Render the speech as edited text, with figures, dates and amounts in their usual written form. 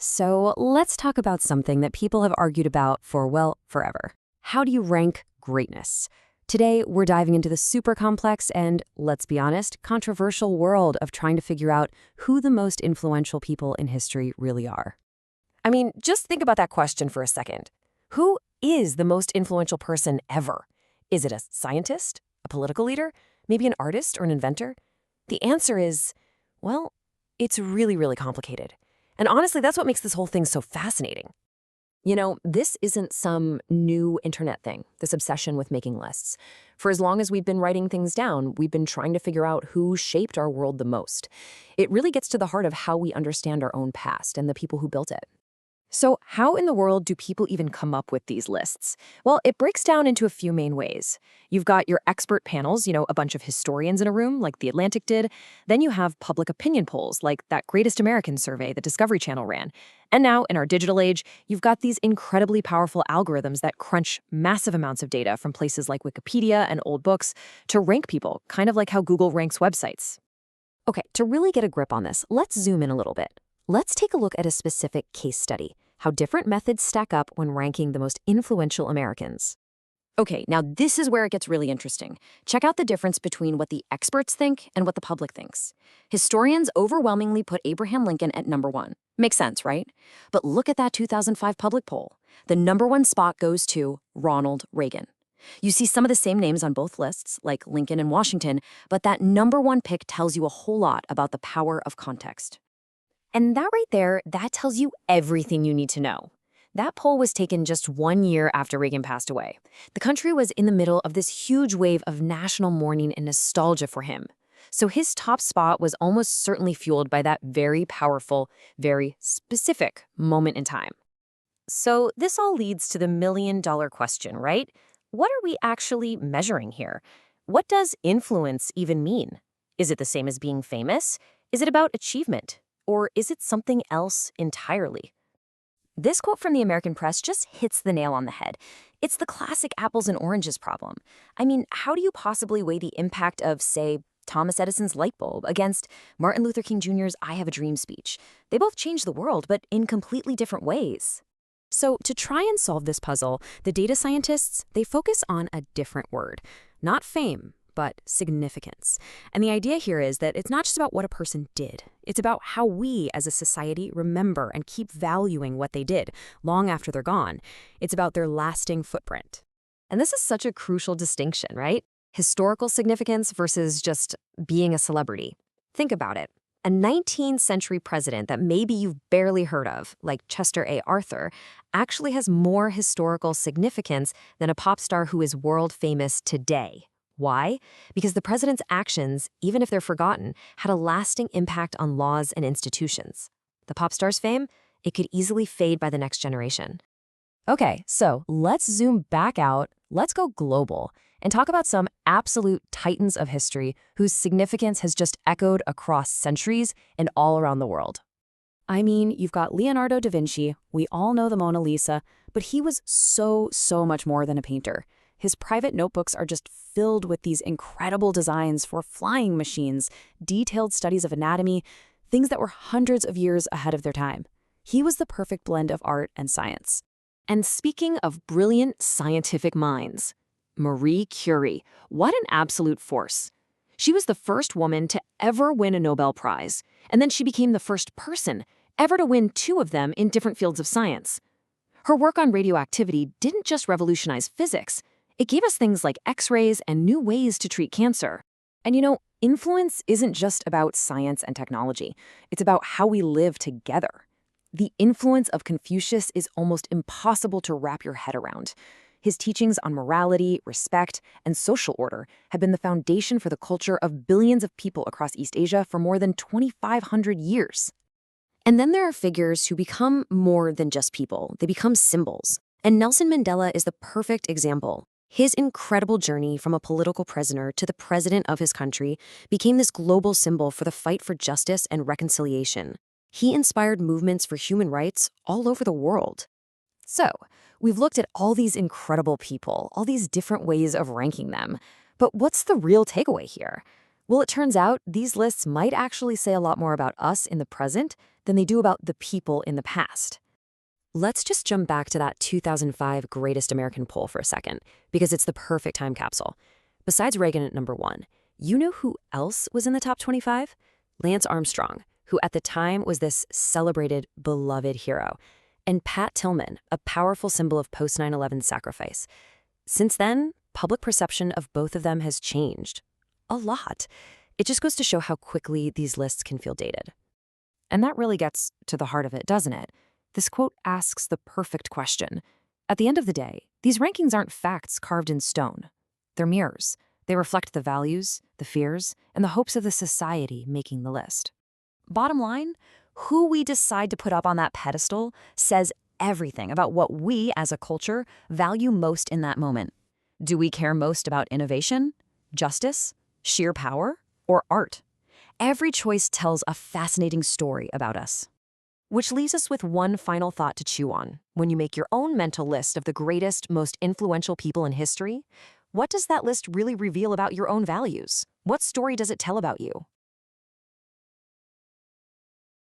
So let's talk about something that people have argued about for, well, forever. How do you rank greatness? Today, we're diving into the super complex and, let's be honest, controversial world of trying to figure out who the most influential people in history really are. I mean, just think about that question for a second. Who is the most influential person ever? Is it a scientist, a political leader, maybe an artist or an inventor? The answer is, well, it's really, really complicated. And honestly, that's what makes this whole thing so fascinating. You know, this isn't some new internet thing, this obsession with making lists. For as long as we've been writing things down, we've been trying to figure out who shaped our world the most. It really gets to the heart of how we understand our own past and the people who built it. So how in the world do people even come up with these lists? Well, it breaks down into a few main ways. You've got your expert panels, a bunch of historians in a room like The Atlantic did. Then you have public opinion polls like that Greatest American survey the Discovery Channel ran. And now, in our digital age, you've got these incredibly powerful algorithms that crunch massive amounts of data from places like Wikipedia and old books to rank people, kind of like how Google ranks websites. Okay, to really get a grip on this, let's zoom in a little bit. Let's take a look at a specific case study, how different methods stack up when ranking the most influential Americans. Okay, now this is where it gets really interesting. Check out the difference between what the experts think and what the public thinks. Historians overwhelmingly put Abraham Lincoln at #1. Makes sense, right? But look at that 2005 public poll. The #1 spot goes to Ronald Reagan. You see some of the same names on both lists, like Lincoln and Washington, but that #1 pick tells you a whole lot about the power of context. And that right there, that tells you everything you need to know. That poll was taken just 1 year after Reagan passed away. The country was in the middle of this huge wave of national mourning and nostalgia for him. So his top spot was almost certainly fueled by that very powerful, very specific moment in time. So this all leads to the million-dollar question, right? What are we actually measuring here? What does influence even mean? Is it the same as being famous? Is it about achievement? Or is it something else entirely? This quote from the American press just hits the nail on the head. It's the classic apples and oranges problem. I mean, how do you possibly weigh the impact of, say, Thomas Edison's light bulb against Martin Luther King Jr.'s I Have a Dream speech? They both changed the world, but in completely different ways. So to try and solve this puzzle, the data scientists, they focus on a different word, not fame, but significance. And the idea here is that it's not just about what a person did. It's about how we as a society remember and keep valuing what they did long after they're gone. It's about their lasting footprint. And this is such a crucial distinction, right? Historical significance versus just being a celebrity. Think about it. A 19th century president that maybe you've barely heard of, like Chester A. Arthur, actually has more historical significance than a pop star who is world famous today. Why? Because the president's actions, even if they're forgotten, had a lasting impact on laws and institutions. The pop star's fame, it could easily fade by the next generation. Okay, so let's zoom back out, let's go global, and talk about some absolute titans of history whose significance has just echoed across centuries and all around the world. I mean, you've got Leonardo da Vinci, we all know the Mona Lisa, but he was so much more than a painter. His private notebooks are just filled with these incredible designs for flying machines, detailed studies of anatomy, things that were hundreds of years ahead of their time. He was the perfect blend of art and science. And speaking of brilliant scientific minds, Marie Curie, what an absolute force. She was the first woman to ever win a Nobel Prize, and then she became the first person ever to win 2 of them in different fields of science. Her work on radioactivity didn't just revolutionize physics. It gave us things like X-rays and new ways to treat cancer. And influence isn't just about science and technology. It's about how we live together. The influence of Confucius is almost impossible to wrap your head around. His teachings on morality, respect, and social order have been the foundation for the culture of billions of people across East Asia for more than 2,500 years. And then there are figures who become more than just people. They become symbols. And Nelson Mandela is the perfect example. His incredible journey from a political prisoner to the president of his country became this global symbol for the fight for justice and reconciliation. He inspired movements for human rights all over the world. So, we've looked at all these incredible people, all these different ways of ranking them. But what's the real takeaway here? Well, it turns out these lists might actually say a lot more about us in the present than they do about the people in the past. Let's just jump back to that 2005 Greatest American Poll for a second, because it's the perfect time capsule. Besides Reagan at number 1, you know who else was in the top 25? Lance Armstrong, who at the time was this celebrated, beloved hero, and Pat Tillman, a powerful symbol of post 9/11 sacrifice. Since then, public perception of both of them has changed. A lot. It just goes to show how quickly these lists can feel dated. And that really gets to the heart of it, doesn't it? This quote asks the perfect question. At the end of the day, these rankings aren't facts carved in stone. They're mirrors. They reflect the values, the fears, and the hopes of the society making the list. Bottom line, who we decide to put up on that pedestal says everything about what we, as a culture, value most in that moment. Do we care most about innovation, justice, sheer power, or art? Every choice tells a fascinating story about us. Which leaves us with one final thought to chew on. When you make your own mental list of the greatest, most influential people in history, what does that list really reveal about your own values? What story does it tell about you?